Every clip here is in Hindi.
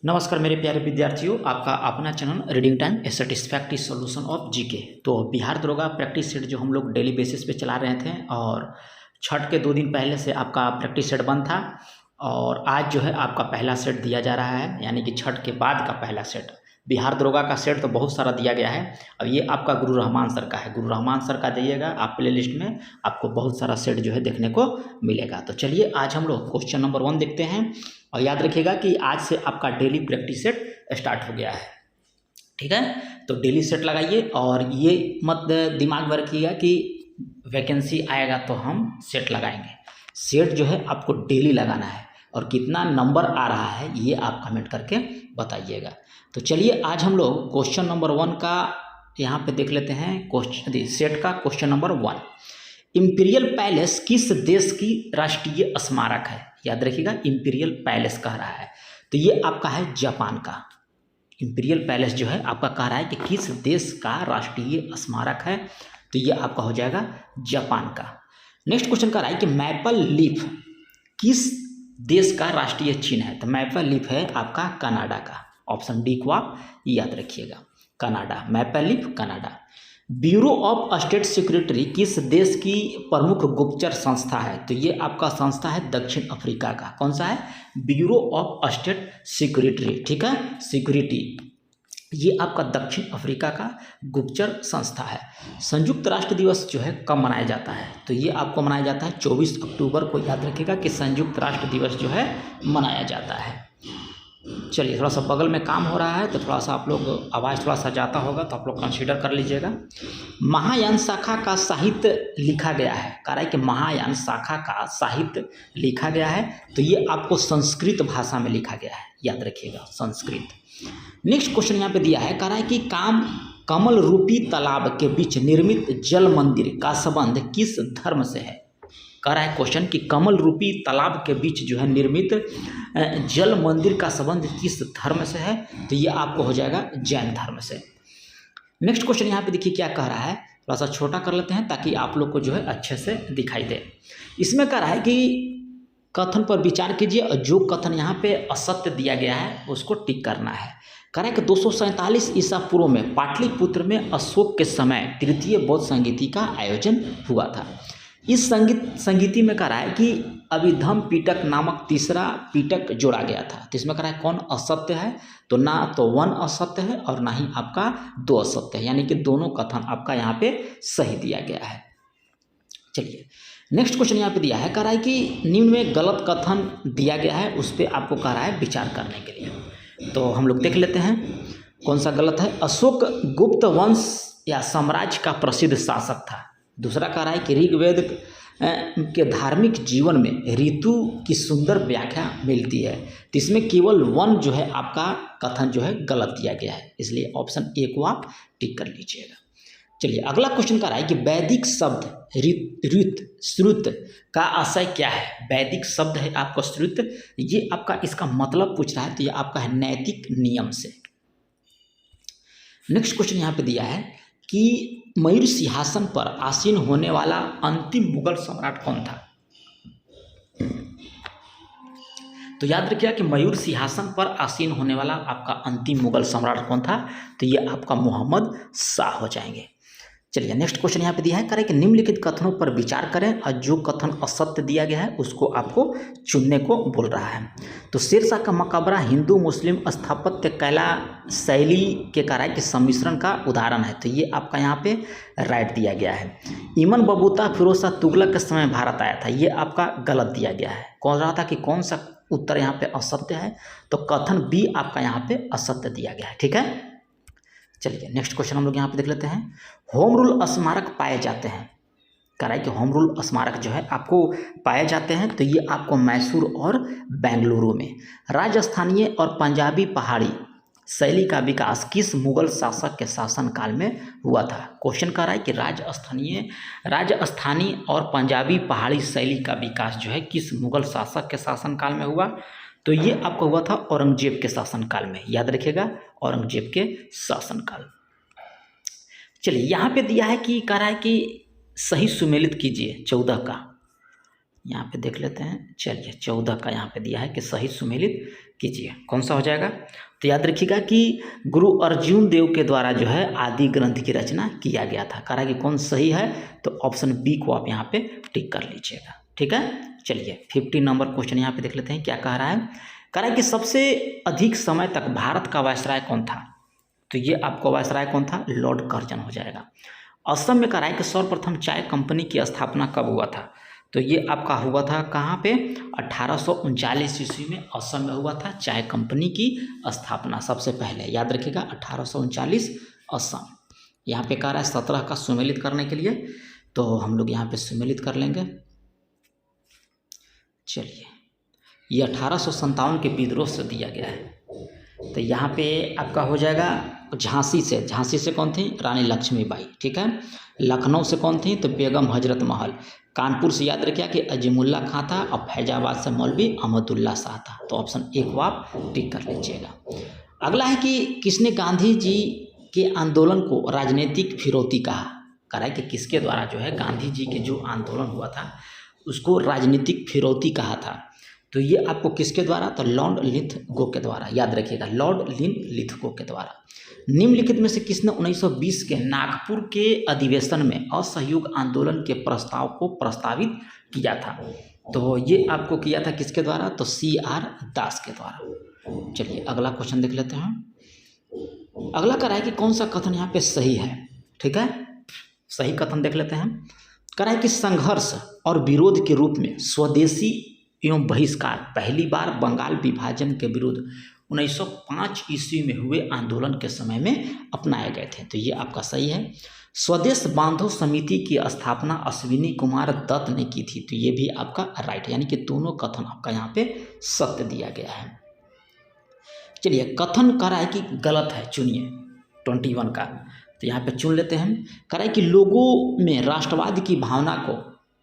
नमस्कार मेरे प्यारे विद्यार्थियों, आपका अपना channel reading time A satisfactory solution of GK. तो बिहार दरोगा प्रैक्टिस सेट जो हम लोग डेली बेसिस पे चला रहे थे और छठ के 2 दिन पहले से आपका प्रैक्टिस सेट बंद था और आज जो है आपका पहला सेट दिया जा रहा है, यानी कि छठ के बाद का पहला सेट। बिहार दरोगा का सेट तो बहुत सारा दिया गया है। अब ये आपका गुरु रहमान सर का है, गुरु रहमान सर का जाइएगा आप प्ले लिस्ट में, आपको बहुत सारा सेट जो है देखने को मिलेगा। तो चलिए आज हम लोग क्वेश्चन नंबर 1 देखते हैं और याद रखिएगा कि आज से आपका डेली प्रैक्टिस सेट स्टार्ट हो गया है। ठीक है, तो डेली सेट लगाइए और ये मत दिमाग में रखिएगा कि वैकेंसी आएगा तो हम सेट लगाएंगे। सेट जो है आपको डेली लगाना है और कितना नंबर आ रहा है ये आप कमेंट करके बताइएगा। तो चलिए आज हम लोग क्वेश्चन नंबर 1 का यहाँ पे देख लेते हैं। क्वेश्चन सेट का क्वेश्चन नंबर 1, इंपीरियल पैलेस किस देश की राष्ट्रीय स्मारक है? याद रखिएगा, इंपीरियल पैलेस कह रहा है तो ये आपका है जापान का। इंपीरियल पैलेस जो है आपका कह रहा है कि किस देश का राष्ट्रीय स्मारक है, तो ये आपका हो जाएगा जापान का। नेक्स्ट क्वेश्चन कह रहा है कि मैपल लीफ किस देश का राष्ट्रीय चिन्ह है? तो मैपल लीफ है आपका कनाडा का। ऑप्शन डी को आप याद रखिएगा, Canada, maple leaf Canada. Bureau of state security किस देश की प्रमुख गुप्तचर संस्था है? तो ये आपका संस्था है दक्षिण अफ्रीका का। कौन सा है? Bureau of state security. ठीक है, सिक्योरिटी, ये आपका दक्षिण अफ्रीका का गुप्तचर संस्था है। संयुक्त राष्ट्र दिवस जो है कब मनाया जाता है? तो ये आपको मनाया जाता है 24 अक्टूबर को। याद रखिएगा कि संयुक्त राष्ट्र दिवस जो है मनाया जाता है। चलिए, थोड़ा सा बगल में काम हो रहा है तो थोड़ा सा आप लोग आवाज़ थोड़ा सा जाता होगा तो आप लोग कंसीडर कर लीजिएगा। महायान शाखा का साहित्य लिखा गया है, कह रहा है कि महायान शाखा का साहित्य लिखा गया है तो ये आपको संस्कृत भाषा में लिखा गया है। याद रखिएगा, संस्कृत। नेक्स्ट क्वेश्चन यहाँ पे दिया है, कह रहा है कि कमल रूपी तालाब के बीच निर्मित जल मंदिर का संबंध किस धर्म से है? कह रहा है क्वेश्चन कि कमल रूपी तालाब के बीच जो है निर्मित जल मंदिर का संबंध किस धर्म से है? तो ये आपको हो जाएगा जैन धर्म से। नेक्स्ट क्वेश्चन यहाँ पे देखिए क्या कह रहा है, थोड़ा सा छोटा कर लेते हैं ताकि आप लोग को जो है अच्छे से दिखाई दे। इसमें कह रहा है कि कथन पर विचार कीजिए और जो कथन यहाँ पे असत्य दिया गया है उसको टिक करना है। कह रहा है कि 247 ईसा पूर्व में पाटलिपुत्र में अशोक के समय तृतीय बौद्ध संगीति का आयोजन हुआ था। इस संगीति में कह रहा है कि अभिधम पिटक नामक तीसरा पिटक जोड़ा गया था। तो इसमें कह रहा है कौन असत्य है? तो ना तो 1 असत्य है और ना ही आपका 2 असत्य है, यानी कि दोनों कथन आपका यहाँ पे सही दिया गया है। चलिए, नेक्स्ट क्वेश्चन यहाँ पे दिया है, कह रहा है कि निम्न में गलत कथन दिया गया है, उस पर आपको कह रहा है विचार करने के लिए। तो हम लोग देख लेते हैं कौन सा गलत है। अशोक गुप्त वंश या साम्राज्य का प्रसिद्ध शासक था। दूसरा कह रहा है कि ऋग्वेद के धार्मिक जीवन में ऋतु की सुंदर व्याख्या मिलती है। तो इसमें केवल 1 जो है आपका कथन जो है गलत दिया गया है, इसलिए ऑप्शन ए को आप टिक कर लीजिएगा। चलिए, अगला क्वेश्चन कह रहा है कि वैदिक शब्द ऋत श्रुत का आशय क्या है? वैदिक शब्द है आपका श्रुत, ये आपका इसका मतलब पूछ रहा है तो ये आपका है नैतिक नियम से। नेक्स्ट क्वेश्चन यहाँ पे दिया है कि मयूर सिंहासन पर आसीन होने वाला अंतिम मुगल सम्राट कौन था? तो याद रखिएगा कि मयूर सिंहासन पर आसीन होने वाला आपका अंतिम मुगल सम्राट कौन था? तो ये आपका मोहम्मद शाह हो जाएंगे। चलिए, नेक्स्ट क्वेश्चन यहाँ पे दिया है, करें कि निम्नलिखित कथनों पर विचार करें और जो कथन असत्य दिया गया है उसको आपको चुनने को बोल रहा है। तो शेरशाह का मकबरा हिंदू मुस्लिम स्थापत्य कला शैली के कारण के सम्मिश्रण का उदाहरण है। तो ये आपका यहाँ पे राइट दिया गया है। इमन बबूता फिरोज शाह तुगलक के समय भारत आया था, ये आपका गलत दिया गया है। कौन रहा था कि कौन सा उत्तर यहाँ पे असत्य है? तो कथन बी आपका यहाँ पे असत्य दिया गया है। ठीक है, चलिए नेक्स्ट क्वेश्चन हम लोग यहाँ पे देख लेते हैं। होम रूल स्मारक पाए जाते हैं, कह रहा है कि होम रूल स्मारक जो है आपको पाए जाते हैं तो ये आपको मैसूर और बेंगलुरु में। राजस्थानीय और पंजाबी पहाड़ी शैली का विकास किस मुगल शासक के शासनकाल में हुआ था? क्वेश्चन कह रहा है कि राजस्थानी और पंजाबी पहाड़ी शैली का विकास जो है किस मुगल शासक के शासनकाल में हुआ? तो ये आपको हुआ था औरंगजेब के शासनकाल में। याद रखिएगा, औरंगजेब के शासनकाल। चलिए, यहाँ पे दिया है कि कह रहा है कि सही सुमेलित कीजिए 14 का। यहाँ पे देख लेते हैं। चलिए 14 का यहाँ पे दिया है कि सही सुमेलित कीजिए, कौन सा हो जाएगा। तो याद रखिएगा कि गुरु अर्जुन देव के द्वारा जो है आदि ग्रंथ की रचना किया गया था। कह रहा है कि कौन सही है, तो ऑप्शन बी को आप यहाँ पे टिक कर लीजिएगा, ठीक है। चलिए 15 नंबर क्वेश्चन यहाँ पे देख लेते हैं क्या कह रहा है। कह रहा है कि सबसे अधिक समय तक भारत का वायसराय कौन था। तो ये आपको वायसराय कौन था, लॉर्ड कर्जन हो जाएगा। असम में कह रहा है कि सर्वप्रथम चाय कंपनी की स्थापना कब हुआ था। तो ये आपका हुआ था कहाँ पे, 1839 ईस्वी में असम में हुआ था चाय कंपनी की स्थापना सबसे पहले। याद रखिएगा 1839 असम। यहाँ पे कह रहा है 17 का सुमेलित करने के लिए, तो हम लोग यहाँ पे सुमेलित कर लेंगे। चलिए ये 1857 के विद्रोह से दिया गया है। तो यहाँ पे आपका हो जाएगा झांसी से कौन थी, रानी लक्ष्मीबाई, ठीक है। लखनऊ से कौन थी, तो बेगम हजरत महल। कानपुर से याद रखिए कि अजीमुल्ला खां था, और फैजाबाद से मौलवी अहमदुल्ला शाह था। तो ऑप्शन एक को आप टिक कर लीजिएगा। अगला है कि किसने गांधी जी के आंदोलन को राजनीतिक फिरौती कहा। कह रहा है कि किसके द्वारा जो है गांधी जी के जो आंदोलन हुआ था उसको राजनीतिक फिरौती कहा था। तो ये आपको किसके द्वारा, तो लॉर्ड लिथगो के द्वारा। याद रखिएगा लॉर्ड लिथगो के द्वारा। निम्नलिखित में से किसने 1920 के नागपुर के अधिवेशन में असहयोग आंदोलन के प्रस्ताव को प्रस्तावित किया था। तो ये आपको किया था किसके द्वारा, तो CR दास के द्वारा। चलिए अगला क्वेश्चन देख लेते हैं। अगला कह रहा है कि कौन सा कथन यहाँ पे सही है, ठीक है। सही कथन देख लेते हैं। कह रहा है कि संघर्ष और विरोध के रूप में स्वदेशी एवं बहिष्कार पहली बार बंगाल विभाजन के विरुद्ध 1905 ईस्वी में हुए आंदोलन के समय में अपनाए गए थे। तो ये आपका सही है। स्वदेश बांधो समिति की स्थापना अश्विनी कुमार दत्त ने की थी। तो ये भी आपका राइट, यानी कि दोनों कथन आपका यहाँ पे सत्य दिया गया है। चलिए कथन कह रहा है कि गलत है, चुनिए 21 का। तो यहाँ पे चुन लेते हैं। कह रहा है कि लोगों में राष्ट्रवाद की भावना को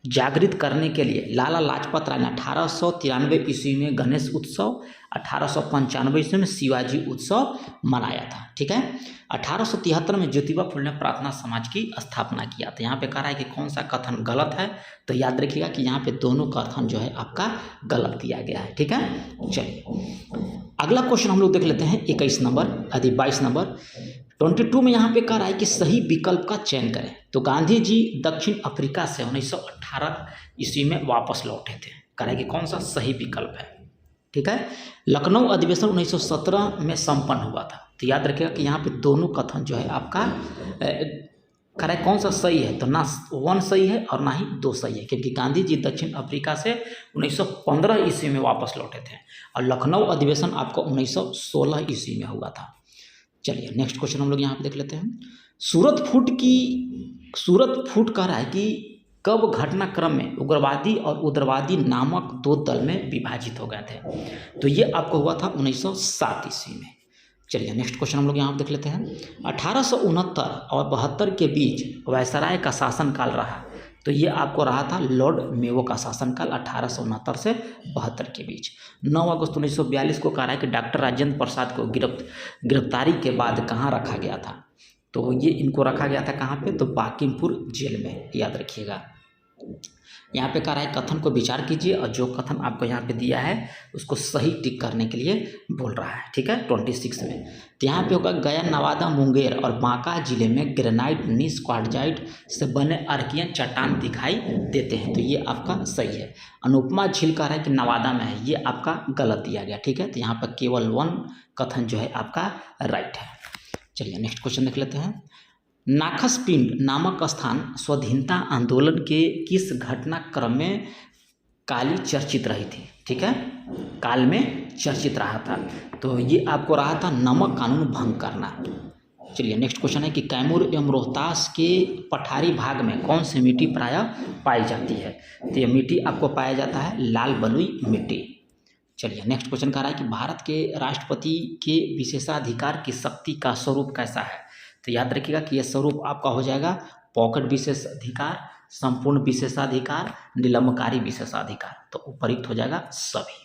जागृत करने के लिए लाला लाजपत राय ने 1893 ईस्वी में गणेश उत्सव, 1895 ईस्वी में शिवाजी उत्सव मनाया था, ठीक है। 1873 में ज्योतिबा फुले ने प्रार्थना समाज की स्थापना किया था। यहाँ पे कह रहा है कि कौन सा कथन गलत है। तो याद रखिएगा कि यहाँ पे दोनों कथन जो है आपका गलत दिया गया है, ठीक है। चलिए अगला क्वेश्चन हम लोग देख लेते हैं 21 नंबर 22 नंबर 22 में यहाँ पे कह रहा है कि सही विकल्प का चयन करें। तो गांधी जी दक्षिण अफ्रीका से 1918 ईस्वी में वापस लौटे थे। कह रहा है कि कौन सा सही विकल्प है, ठीक है। लखनऊ अधिवेशन 1917 में संपन्न हुआ था। तो याद रखिएगा कि यहाँ पे दोनों कथन जो है आपका कह रहा है कौन सा सही है। तो ना 1 सही है और ना ही 2 सही है, क्योंकि गांधी जी दक्षिण अफ्रीका से 1915 ईस्वी में वापस लौटे थे और लखनऊ अधिवेशन आपको 1916 ईस्वी में हुआ था। चलिए नेक्स्ट क्वेश्चन हम लोग यहाँ पे देख लेते हैं। सूरत फूट कह रहा है कि कब घटनाक्रम में उग्रवादी और उदारवादी नामक 2 दल में विभाजित हो गए थे। तो ये आपको हुआ था 1907 ईस्वी में। चलिए नेक्स्ट क्वेश्चन हम लोग यहाँ पे देख लेते हैं। 1869 और 72 के बीच वायसराय का शासनकाल रहा। तो ये आपको रहा था लॉर्ड मेयो का शासनकाल 1869 से 72 के बीच। 9 अगस्त 1942 को कहा है कि डॉक्टर राजेंद्र प्रसाद को गिरफ्तारी के बाद कहाँ रखा गया था। तो ये इनको रखा गया था कहाँ पे, तो बाकिमपुर जेल में। याद रखिएगा यहाँ पे कह रहा है कथन को विचार कीजिए और जो कथन आपको यहाँ पे दिया है उसको सही टिक करने के लिए बोल रहा है, ठीक है। 26 में तो यहाँ पे होगा गया, नवादा, मुंगेर और बांका जिले में ग्रेनाइट नीस क्वार्टजाइट से बने अर्कियन चट्टान दिखाई देते हैं। तो ये आपका सही है। अनुपमा झील कह रहा है कि नवादा में है। ये आपका गलत दिया गया, ठीक है। तो यहाँ पर केवल 1 कथन जो है आपका राइट है। चलिए नेक्स्ट क्वेश्चन देख लेते हैं। नाखस पिंड नामक स्थान स्वाधीनता आंदोलन के किस घटनाक्रम में काली चर्चित रही थी, ठीक है, काल में चर्चित रहा था। तो ये आपको रहा था नमक कानून भंग करना। चलिए नेक्स्ट क्वेश्चन है कि कैमूर एवं रोहतास के पठारी भाग में कौन सी मिट्टी प्रायः पाई जाती है। तो ये मिट्टी आपको पाया जाता है लाल बलुई मिट्टी। चलिए नेक्स्ट क्वेश्चन कह रहा है कि भारत के राष्ट्रपति के विशेषाधिकार की शक्ति का स्वरूप कैसा है। तो याद रखिएगा कि यह स्वरूप आपका हो जाएगा पॉकेट विशेषाधिकार, संपूर्ण विशेषाधिकार, निलंबकारी विशेषाधिकार। तो उपयुक्त हो जाएगा सभी।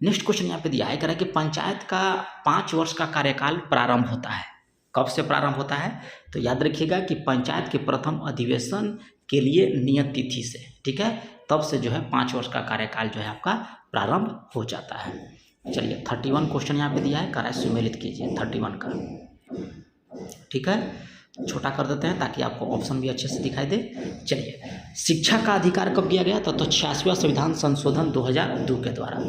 नेक्स्ट क्वेश्चन यहाँ पे दिया है, कह रहा है कि पंचायत का 5 वर्ष का कार्यकाल प्रारंभ होता है। कब से प्रारंभ होता है। तो याद रखिएगा कि पंचायत के प्रथम अधिवेशन के लिए नियत तिथि से, ठीक है। तब से जो है 5 वर्ष का कार्यकाल जो है आपका प्रारंभ हो जाता है। चलिए 31 क्वेश्चन यहाँ पे दिया है, कराए सुमेलित कीजिए 31 का। ठीक है, छोटा कर देते हैं ताकि आपको ऑप्शन भी अच्छे से दिखाई दे। चलिए, शिक्षा का अधिकार कब दिया गया था? तो 86वां संविधान संशोधन 2002 के द्वारा।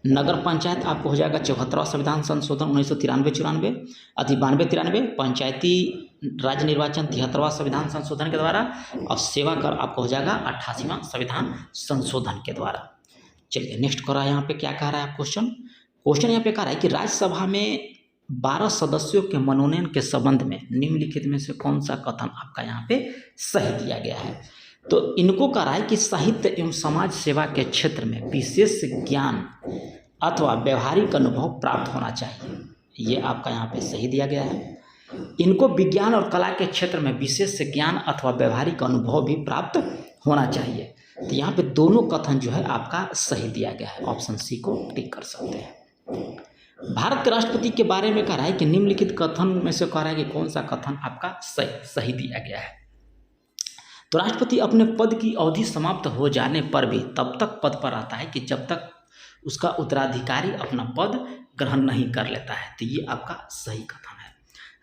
नगर पंचायत आपको हो जाएगा 74वां संविधान संशोधन 1993-94, 92-93, पंचायती राज निर्वाचन 73वां संविधान संशोधन के द्वारा, और सेवा कर आपको हो जाएगा 88वां संविधान संशोधन के द्वारा। चलिए नेक्स्ट करा, यहाँ पे क्या कह रहा है क्वेश्चन यहाँ पे कह रहा है कि राज्यसभा में 12 सदस्यों के मनोनयन के संबंध में निम्नलिखित में से कौन सा कथन आपका यहाँ पे सही दिया गया है? तो इनको कह रहा है कि साहित्य एवं समाज सेवा के क्षेत्र में विशेष ज्ञान अथवा व्यवहारिक अनुभव प्राप्त होना चाहिए, ये आपका यहाँ पे सही दिया गया है। इनको विज्ञान और कला के क्षेत्र में विशेष ज्ञान अथवा व्यवहारिक अनुभव भी प्राप्त होना चाहिए। तो यहाँ पे दोनों कथन जो है आपका सही दिया गया है, ऑप्शन सी को टिक कर सकते हैं। भारत के राष्ट्रपति के बारे में कह रहा है कि निम्नलिखित कथन में से कह रहा है कि कौन सा कथन आपका सही दिया गया है? तो राष्ट्रपति अपने पद की अवधि समाप्त हो जाने पर भी तब तक पद पर रहता है कि जब तक उसका उत्तराधिकारी अपना पद ग्रहण नहीं कर लेता है। तो ये आपका सही कथन है।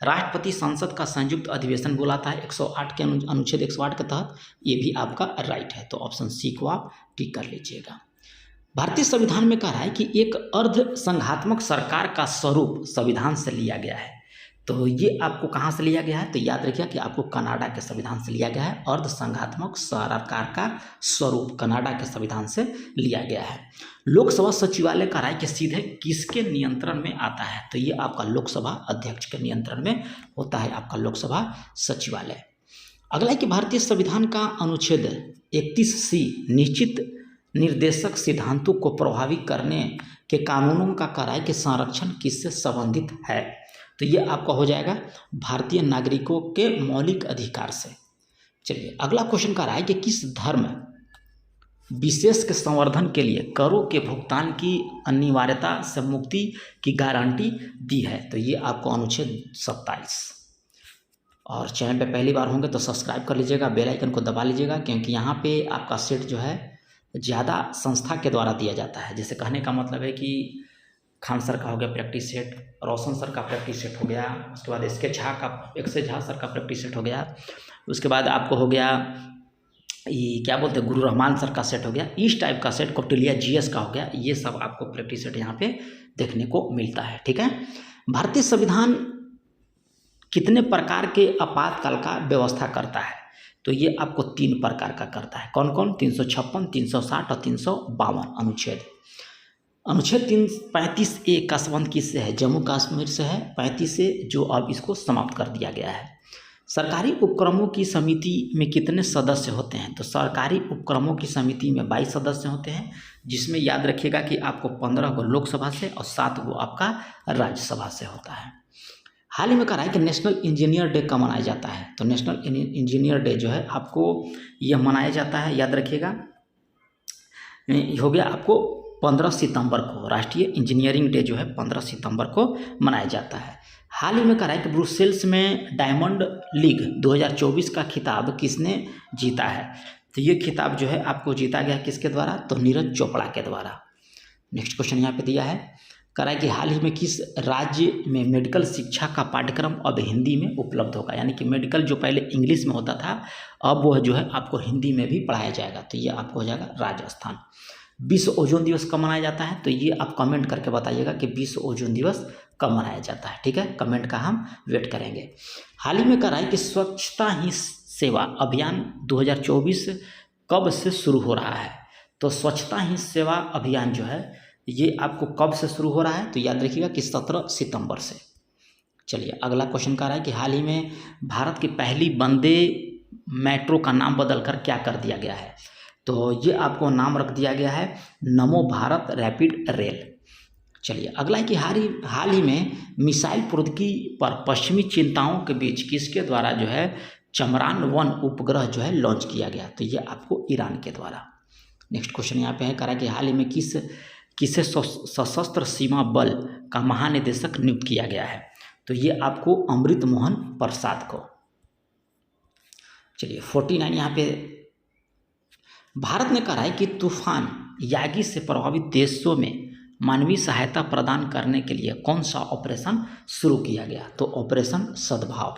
राष्ट्रपति संसद का संयुक्त अधिवेशन बुलाता है 108 के अनुच्छेद 108 के तहत, ये भी आपका राइट है। तो ऑप्शन सी को आप टिक कर लीजिएगा। भारतीय संविधान में कह रहा है कि एक अर्ध संघात्मक सरकार का स्वरूप संविधान से लिया गया है। तो ये आपको कहाँ से लिया गया है? तो याद रखिए कि आपको कनाडा के संविधान से लिया गया है। अर्ध संघात्मक सरकार का स्वरूप कनाडा के संविधान से लिया गया है। लोकसभा सचिवालय कह रहा है कि सीधे किसके नियंत्रण में आता है? तो ये आपका लोकसभा अध्यक्ष के नियंत्रण में होता है, आपका लोकसभा सचिवालय। अगला है कि भारतीय संविधान का अनुच्छेद 31C निश्चित निर्देशक सिद्धांतों को प्रभावित करने के कानूनों का कह रहा है कि संरक्षण किससे संबंधित है? तो ये आपका हो जाएगा भारतीय नागरिकों के मौलिक अधिकार से। चलिए अगला क्वेश्चन कह रहा है कि किस धर्म विशेष के संवर्धन के लिए करों के भुगतान की अनिवार्यता से मुक्ति की गारंटी दी है? तो ये आपको अनुच्छेद 27। और चैनल पे पहली बार होंगे तो सब्सक्राइब कर लीजिएगा, बेल आइकन को दबा लीजिएगा, क्योंकि यहाँ पे आपका सेट जो है ज़्यादा संस्था के द्वारा दिया जाता है। जैसे कहने का मतलब है कि खान सर का हो गया प्रैक्टिस सेट, रोशन सर का प्रैक्टिस सेट हो गया, उसके बाद इसके झा सर का प्रैक्टिस सेट हो गया, उसके बाद आपको हो गया ये क्या बोलते हैं गुरु रहमान सर का सेट हो गया, इस टाइप का सेट कौटिल्य GS का हो गया। ये सब आपको प्रैक्टिस सेट यहाँ पे देखने को मिलता है। ठीक है, भारतीय संविधान कितने प्रकार के आपातकाल का व्यवस्था करता है? तो ये आपको 3 प्रकार का करता है। कौन कौन? 356, 360 और 352 अनुच्छेद। अनुच्छेद 35A का संबंध किससे है? जम्मू कश्मीर से है। 35A जो अब इसको समाप्त कर दिया गया है। सरकारी उपक्रमों की समिति में कितने सदस्य होते हैं? तो सरकारी उपक्रमों की समिति में 22 सदस्य होते हैं, जिसमें याद रखिएगा कि आपको 15 को लोकसभा से और 7 को आपका राज्यसभा से होता है। हाल ही में कहा है कि नेशनल इंजीनियर डे कब मनाया जाता है? तो नेशनल इंजीनियर डे जो है आपको यह मनाया जाता है, याद रखिएगा, हो गया आपको 15 सितंबर को। राष्ट्रीय इंजीनियरिंग डे जो है 15 सितंबर को मनाया जाता है। हाल ही में कहा है कि ब्रुसेल्स में डायमंड लीग 2024 का खिताब किसने जीता है? तो ये खिताब जो है आपको जीता गया किसके द्वारा? तो नीरज चोपड़ा के द्वारा। नेक्स्ट क्वेश्चन यहाँ पे दिया है, कह रहा है कि हाल ही में किस राज्य में मेडिकल शिक्षा का पाठ्यक्रम अब हिंदी में उपलब्ध होगा? यानी कि मेडिकल जो पहले इंग्लिश में होता था, अब वह जो है आपको हिंदी में भी पढ़ाया जाएगा। तो ये आपको हो जाएगा राजस्थान। विश्व ओजोन दिवस कब मनाया जाता है? तो ये आप कमेंट करके बताइएगा कि विश्व ओजोन दिवस कब मनाया जाता है। ठीक है, कमेंट का हम वेट करेंगे। हाल ही में कह रहा है कि स्वच्छता ही सेवा अभियान 2024 कब से शुरू हो रहा है? तो स्वच्छता ही सेवा अभियान जो है ये आपको कब से शुरू हो रहा है? तो याद रखिएगा कि 17 सितंबर से। चलिए अगला क्वेश्चन कह रहा है कि हाल ही में भारत की पहली वंदे मेट्रो का नाम बदलकर क्या कर दिया गया है? तो ये आपको नाम रख दिया गया है नमो भारत रैपिड रेल। चलिए अगला है कि हाल ही में मिसाइल प्रौद्योगिकी पर पश्चिमी चिंताओं के बीच किसके द्वारा जो है चंद्रयान-1 उपग्रह जो है लॉन्च किया गया? तो ये आपको ईरान के द्वारा। नेक्स्ट क्वेश्चन यहाँ पे है, कह रहा है कि हाल ही में किसे सशस्त्र सीमा बल का महानिदेशक नियुक्त किया गया है? तो ये आपको अमृत मोहन प्रसाद को। चलिए 49 यहाँ पे भारत ने कहा है कि तूफान यागी से प्रभावित देशों में मानवीय सहायता प्रदान करने के लिए कौन सा ऑपरेशन शुरू किया गया? तो ऑपरेशन सद्भाव।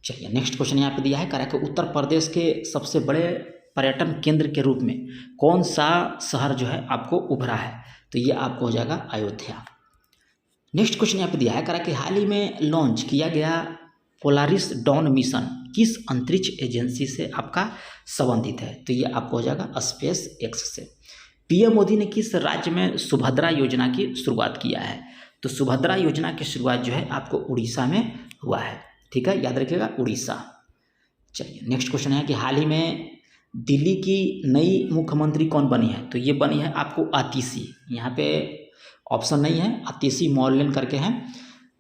चलिए नेक्स्ट क्वेश्चन यहाँ पे दिया है, कह रहा है कि उत्तर प्रदेश के सबसे बड़े पर्यटन केंद्र के रूप में कौन सा शहर जो है आपको उभरा है? तो ये आपको हो जाएगा अयोध्या। नेक्स्ट क्वेश्चन यहाँ पे दिया है, कह रहा है कि हाल ही में लॉन्च किया गया पोलारिस डॉन मिशन किस अंतरिक्ष एजेंसी से आपका संबंधित है? तो ये आपको हो जाएगा स्पेस एक्स से। पीएम मोदी ने किस राज्य में सुभद्रा योजना की शुरुआत किया है? तो सुभद्रा योजना की शुरुआत जो है आपको उड़ीसा में हुआ है, ठीक है, याद रखिएगा उड़ीसा। चलिए नेक्स्ट क्वेश्चन है कि हाल ही में दिल्ली की नई मुख्यमंत्री कौन बनी है? तो ये बनी है आपको आतिशी, यहाँ पे ऑप्शन नहीं है, आतिशी मौर्यन करके हैं,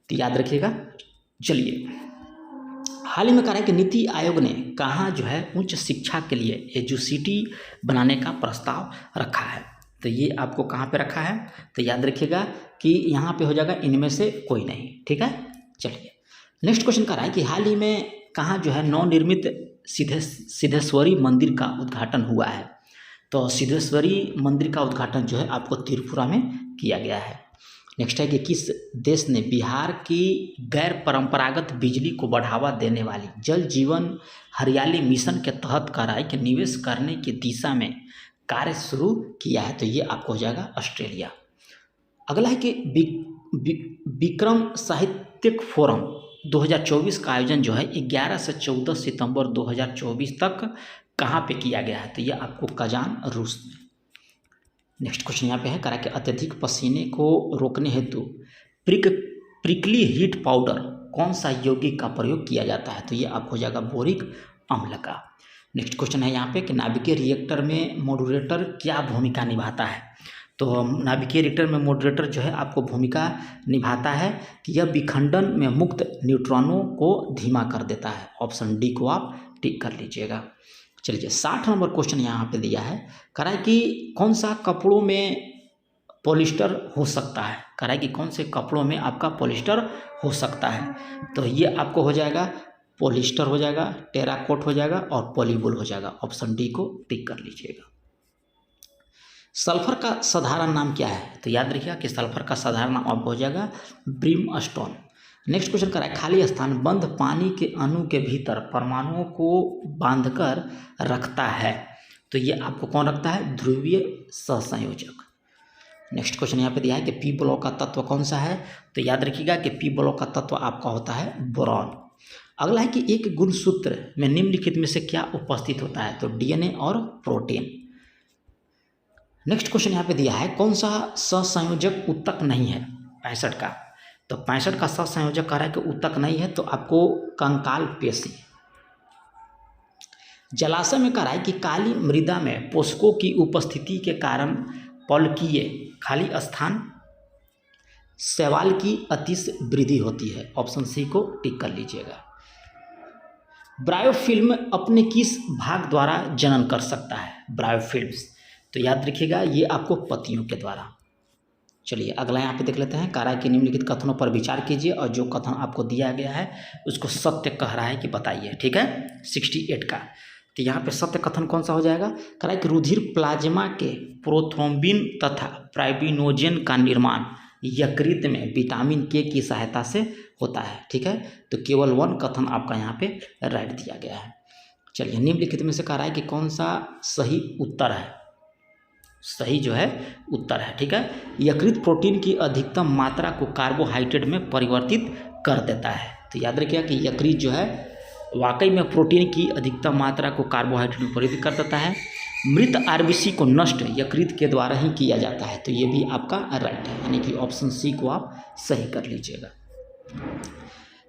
तो याद रखिएगा। चलिए हाल ही में कह रहा है कि नीति आयोग ने कहाँ जो है उच्च शिक्षा के लिए एजुसिटी बनाने का प्रस्ताव रखा है? तो ये आपको कहाँ पे रखा है? तो याद रखिएगा कि यहाँ पे हो जाएगा इनमें से कोई नहीं, ठीक है। चलिए नेक्स्ट क्वेश्चन कह रहा है कि हाल ही में कहाँ जो है नवनिर्मित सिद्धेश्वरी मंदिर का उद्घाटन हुआ है? तो सिद्धेश्वरी मंदिर का उद्घाटन जो है आपको त्रिपुरा में किया गया है। नेक्स्ट है कि किस देश ने बिहार की गैर परंपरागत बिजली को बढ़ावा देने वाली जल जीवन हरियाली मिशन के तहत कह रहा है कि निवेश करने की दिशा में कार्य शुरू किया है? तो ये आपको हो जाएगा ऑस्ट्रेलिया। अगला है कि विक्रम साहित्यिक फोरम 2024 का आयोजन जो है 11 से 14 सितंबर 2024 तक कहाँ पे किया गया है? तो ये आपको कजान रूस में। नेक्स्ट क्वेश्चन यहाँ पे है, कह रहा है कि अत्यधिक पसीने को रोकने हेतु प्रिकली हीट पाउडर कौन सा यौगिक का प्रयोग किया जाता है? तो ये आपको हो जाएगा बोरिक अम्ल का। नेक्स्ट क्वेश्चन है यहाँ पे कि नाभिकीय रिएक्टर में मॉड्यूलेटर क्या भूमिका निभाता है? तो नाभिकीय रिएक्टर में मॉड्यूलेटर जो है आपको भूमिका निभाता है कि यह विखंडन में मुक्त न्यूट्रॉनों को धीमा कर देता है। ऑप्शन डी को आप टिक कर लीजिएगा। चलिए 60 नंबर क्वेश्चन यहाँ पे दिया है, कह रहा है कि कौन सा कपड़ों में पॉलिस्टर हो सकता है? कह रहा है कि कौन से कपड़ों में आपका पॉलिस्टर हो सकता है? तो ये आपको हो जाएगा पॉलिस्टर हो जाएगा, टेराकोट हो जाएगा और पॉलीवुल हो जाएगा। ऑप्शन डी को टिक कर लीजिएगा। सल्फर का साधारण नाम क्या है? तो याद रखिएगा कि सल्फर का साधारण नाम आपको हो जाएगा ब्रिमस्टोन। नेक्स्ट क्वेश्चन कर रहा है खाली स्थान बंद पानी के अणु के भीतर परमाणुओं को बांधकर रखता है? तो ये आपको कौन रखता है? ध्रुवीय सहसंयोजक। नेक्स्ट क्वेश्चन यहाँ पे दिया है कि पी ब्लॉक का तत्व कौन सा है? तो याद रखिएगा कि पी ब्लॉक का तत्व आपका होता है बोरॉन। अगला है कि एक गुणसूत्र में निम्नलिखित में से क्या उपस्थित होता है? तो डीएनए और प्रोटीन। नेक्स्ट क्वेश्चन यहाँ पे दिया है कौन सा सहसंयोजक उत्तक नहीं है? 65 का। तो 65 का सहसंयोजक कह रहा है कि उत्तक नहीं है, तो आपको कंकाल पेशी। जलाशय में कह रहा है कि काली मृदा में पोषकों की उपस्थिति के कारण पलकीय खाली स्थान शैवाल की अतिश वृद्धि होती है। ऑप्शन सी को टिक कर लीजिएगा। ब्रायोफिल्म अपने किस भाग द्वारा जनन कर सकता है? ब्रायोफिल्म्स। तो याद रखिएगा ये आपको पत्तियों के द्वारा। चलिए अगला यहाँ पे देख लेते हैं, कह रहा है कि निम्नलिखित कथनों पर विचार कीजिए और जो कथन आपको दिया गया है उसको सत्य कह रहा है कि बताइए, ठीक है। 68 का। तो यहाँ पे सत्य कथन कौन सा हो जाएगा? कह रहा है कि रुधिर प्लाज्मा के प्रोथ्रोम्बिन तथा फाइब्रिनोजेन का निर्माण यकृत में विटामिन के की सहायता से होता है, ठीक है। तो केवल 1 कथन आपका यहाँ पे राइट दिया गया है। चलिए निम्नलिखित में से कह रहा है कि कौन सा सही उत्तर है? सही जो है उत्तर है, ठीक है। यकृत प्रोटीन की अधिकतम मात्रा को कार्बोहाइड्रेट में परिवर्तित कर देता है। तो याद रखिएगा कि यकृत जो है वाकई में प्रोटीन की अधिकतम मात्रा को कार्बोहाइड्रेट में परिवर्तित कर देता है। मृत आरबीसी को नष्ट यकृत के द्वारा ही किया जाता है। तो ये भी आपका राइट है, यानी कि ऑप्शन सी को आप सही कर लीजिएगा।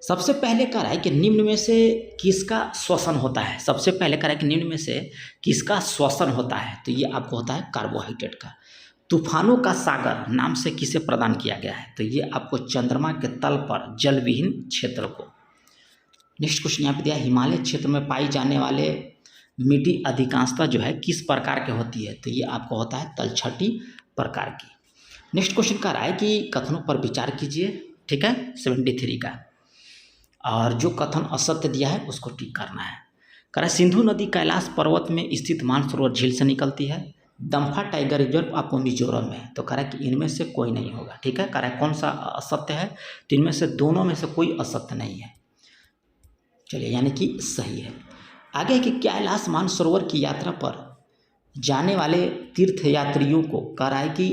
सबसे पहले कह रहा है कि निम्न में से किसका श्वसन होता है? सबसे पहले कह रहा है कि निम्न में से किसका श्वसन होता है? तो ये आपको होता है कार्बोहाइड्रेट का। तूफानों का सागर नाम से किसे प्रदान किया गया है? तो ये आपको चंद्रमा के तल पर जलविहीन क्षेत्र को। नेक्स्ट क्वेश्चन यहाँ पे दिया, हिमालय क्षेत्र में पाई जाने वाले मिट्टी अधिकांशतः जो है किस प्रकार के होती है? तो ये आपको होता है तलछटी प्रकार की। नेक्स्ट क्वेश्चन कह रहा है कि कथनों पर विचार कीजिए, ठीक है, 73 का। और जो कथन असत्य दिया है उसको टिक करना है। कह रहा है सिंधु नदी कैलाश पर्वत में स्थित मानसरोवर झील से निकलती है। दम्फा टाइगर रिजर्व आपको मिजोरम में है। तो कह रहा है कि इनमें से कोई नहीं होगा। ठीक है, कह रहा है कौन सा असत्य है, तो इनमें से दोनों में से कोई असत्य नहीं है। चलिए, यानी कि सही है। आगे कि कैलाश मानसरोवर की यात्रा पर जाने वाले तीर्थ यात्रियों को कह रहा है कि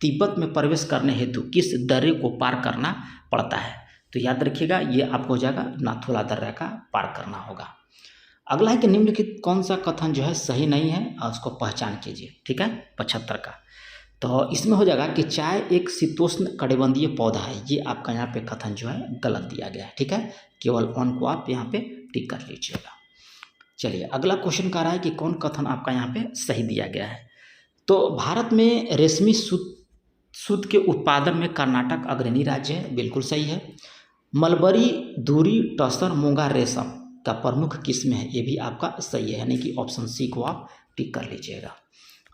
तिब्बत में प्रवेश करने हेतु किस दर्रे को पार करना पड़ता है। तो याद रखिएगा, ये आपको हो जाएगा नाथुला दर्रा का पार करना होगा। अगला है कि निम्नलिखित कौन सा कथन जो है सही नहीं है और उसको पहचान कीजिए। ठीक है, 75 का। तो इसमें हो जाएगा कि चाय एक शीतोष्ण कटिबंधीय पौधा है। ये आपका यहाँ पे कथन जो है गलत दिया गया है। ठीक है, केवल वन को आप यहाँ पे टिक कर लीजिएगा। चलिए, अगला क्वेश्चन कह रहा है कि कौन कथन आपका यहाँ पे सही दिया गया है। तो भारत में रेशमी सूत के उत्पादन में कर्नाटक अग्रणी राज्य है, बिल्कुल सही है। मलबरी, धुरी, टसर, मूंगा रेशम का प्रमुख किस्म है, ये भी आपका सही है, यानी कि ऑप्शन सी को आप टिक कर लीजिएगा।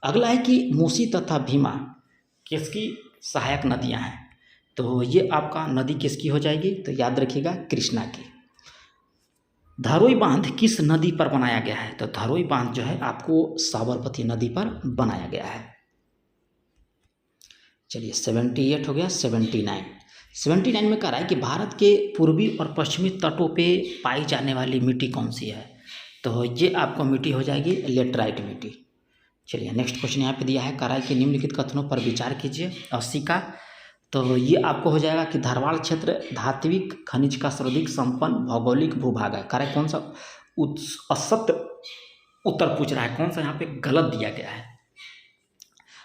अगला है कि मूसी तथा भीमा किसकी सहायक नदियां हैं। तो ये आपका नदी किसकी हो जाएगी, तो याद रखिएगा कृष्णा की। धरोई बांध किस नदी पर बनाया गया है, तो धरोई बांध जो है आपको साबरमती नदी पर बनाया गया है। चलिए, 78 हो गया। 79 में कह रहा है कि भारत के पूर्वी और पश्चिमी तटों पे पाई जाने वाली मिट्टी कौन सी है। तो ये आपको मिट्टी हो जाएगी लेटराइट मिट्टी। चलिए, नेक्स्ट क्वेश्चन यहाँ पे दिया है, कह रहा है कि निम्नलिखित कथनों पर विचार कीजिए। 80 का। तो ये आपको हो जाएगा कि धारवाड़ क्षेत्र धात्विक खनिज का सर्वाधिक संपन्न भौगोलिक भूभाग है। कह रहा है कौन सा असत्य उत्तर पूछ रहा है, कौन सा यहाँ पे गलत दिया गया है।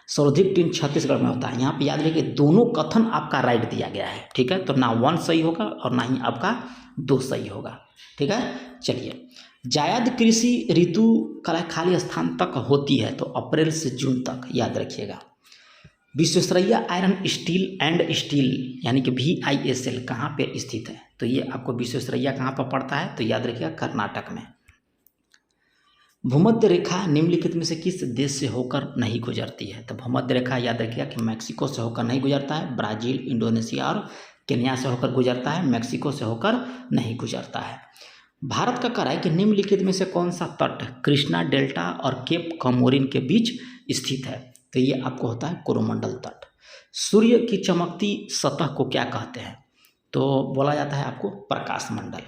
सर्वाधिक टिन छत्तीसगढ़ में होता है। यहाँ पे याद रखिए दोनों कथन आपका राइट दिया गया है। ठीक है, तो ना 1 सही होगा और ना ही आपका 2 सही होगा। ठीक है, चलिए, जायद कृषि ऋतु खाली स्थान तक होती है, तो अप्रैल से जून तक, याद रखिएगा। Visvesvaraya iron steel and steel यानी कि VISL कहाँ पे स्थित है, तो ये आपको विश्वेश्वरैया कहाँ पर पड़ता है, तो याद रखिएगा कर्नाटक में। भूमध्य रेखा निम्नलिखित में से किस देश से होकर नहीं गुजरती है। तो भूमध्य रेखा याद रखिएगा कि मैक्सिको से होकर नहीं गुजरता है, ब्राज़ील, इंडोनेशिया और केन्या से होकर गुजरता है, मैक्सिको से होकर नहीं गुजरता है। भारत का कह रहा है कि निम्नलिखित में से कौन सा तट कृष्णा डेल्टा और केप कमोरिन के बीच स्थित है। तो ये आपको होता है कोरोमंडल तट। सूर्य की चमकती सतह को क्या कहते हैं, तो बोला जाता है आपको प्रकाश मंडल।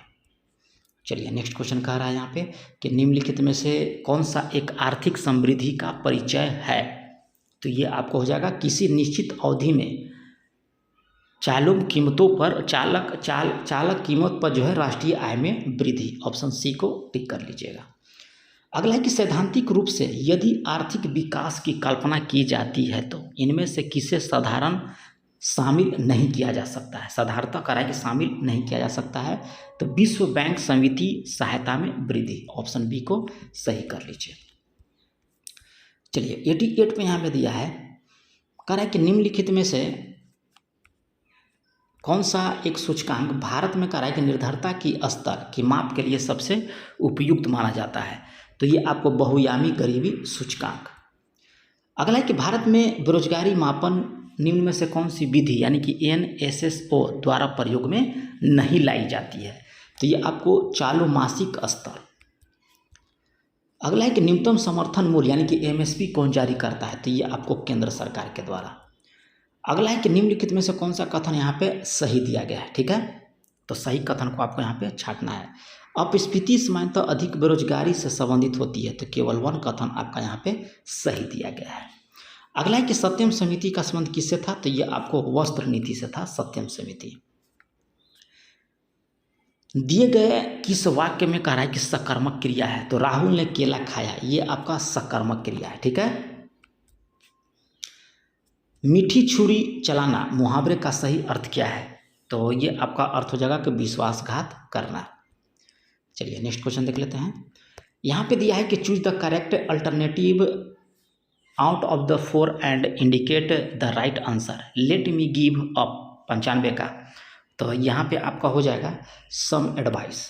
चलिए, नेक्स्ट क्वेश्चन कह रहा है यहाँ पे कि निम्नलिखित में से कौन सा एक आर्थिक समृद्धि का परिचय है। तो ये आपको हो जाएगा किसी निश्चित अवधि में चालक कीमत पर जो है राष्ट्रीय आय में वृद्धि। ऑप्शन सी को टिक कर लीजिएगा। अगला है कि सैद्धांतिक रूप से यदि आर्थिक विकास की कल्पना की जाती है तो इनमें से किसे साधारण शामिल नहीं किया जा सकता है। साधारणतः कह रहा है कि शामिल नहीं किया जा सकता है, तो विश्व बैंक समिति सहायता में वृद्धि। ऑप्शन बी को सही कर लीजिए। चलिए, 88 में यहाँ पे दिया है, कह रहा है कि निम्नलिखित में से कौन सा एक सूचकांक भारत में कह रहा है कि निर्धरता की स्तर की माप के लिए सबसे उपयुक्त माना जाता है। तो ये आपको बहुआयामी गरीबी सूचकांक। अगला है कि भारत में बेरोजगारी मापन निम्न में से कौन सी विधि यानी कि NSSO द्वारा प्रयोग में नहीं लाई जाती है। तो ये आपको चालू मासिक स्तर। अगला है कि न्यूनतम समर्थन मूल्य यानी कि MSP कौन जारी करता है, तो ये आपको केंद्र सरकार के द्वारा। अगला है कि निम्नलिखित में से कौन सा कथन यहाँ पे सही दिया गया है। ठीक है, तो सही कथन को आपको यहाँ पे छांटना है। अपस्फीति सामान्यतः अधिक बेरोजगारी से संबंधित होती है, तो केवल 1 कथन आपका यहाँ पे सही दिया गया है। अगला है कि सत्यम समिति का संबंध किससे था, तो ये आपको वस्त्र नीति से था। सत्यम समिति दिए गए किस वाक्य में कह रहा है कि सकर्मक क्रिया है, तो राहुल ने केला खाया, ये आपका सकर्मक क्रिया है। ठीक है, मीठी छुरी चलाना मुहावरे का सही अर्थ क्या है, तो ये आपका अर्थ हो जाएगा कि विश्वासघात करना। चलिए, नेक्स्ट क्वेश्चन देख लेते हैं। यहाँ पे दिया है कि choose the correct alternative out of the 4 and indicate the right answer. Let me give up 95 का। तो यहाँ पे आपका हो जाएगा सम एडवाइस।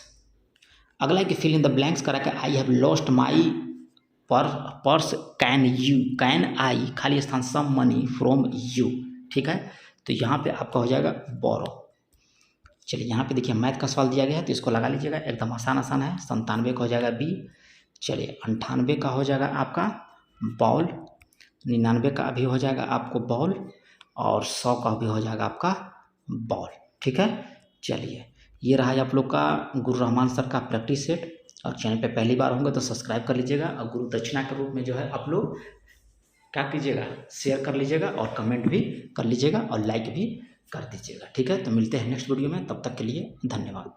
अगला है कि फिल इन द ब्लैंक्स करा के I have lost my purse can I खाली स्थान सम मनी फ्रॉम यू। ठीक है, तो यहाँ पे आपका हो जाएगा बोरो। चलिए यहाँ पे देखिए मैथ का सवाल दिया गया है तो इसको लगा लीजिएगा, एकदम आसान आसान है। 97 का हो जाएगा बी। चलिए 98 का हो जाएगा आपका बॉल, 99 का भी हो जाएगा आपको बॉल, और 100 का भी हो जाएगा आपका बॉल। ठीक है, चलिए ये रहा आप लोग का गुरु रहमान सर का प्रैक्टिस सेट। और चैनल पे पहली बार होंगे तो सब्सक्राइब कर लीजिएगा, और गुरु दक्षिणा के रूप में जो है आप लोग क्या कीजिएगा, शेयर कर लीजिएगा और कमेंट भी कर लीजिएगा और लाइक भी कर दीजिएगा। ठीक है, तो मिलते हैं नेक्स्ट वीडियो में, तब तक के लिए धन्यवाद।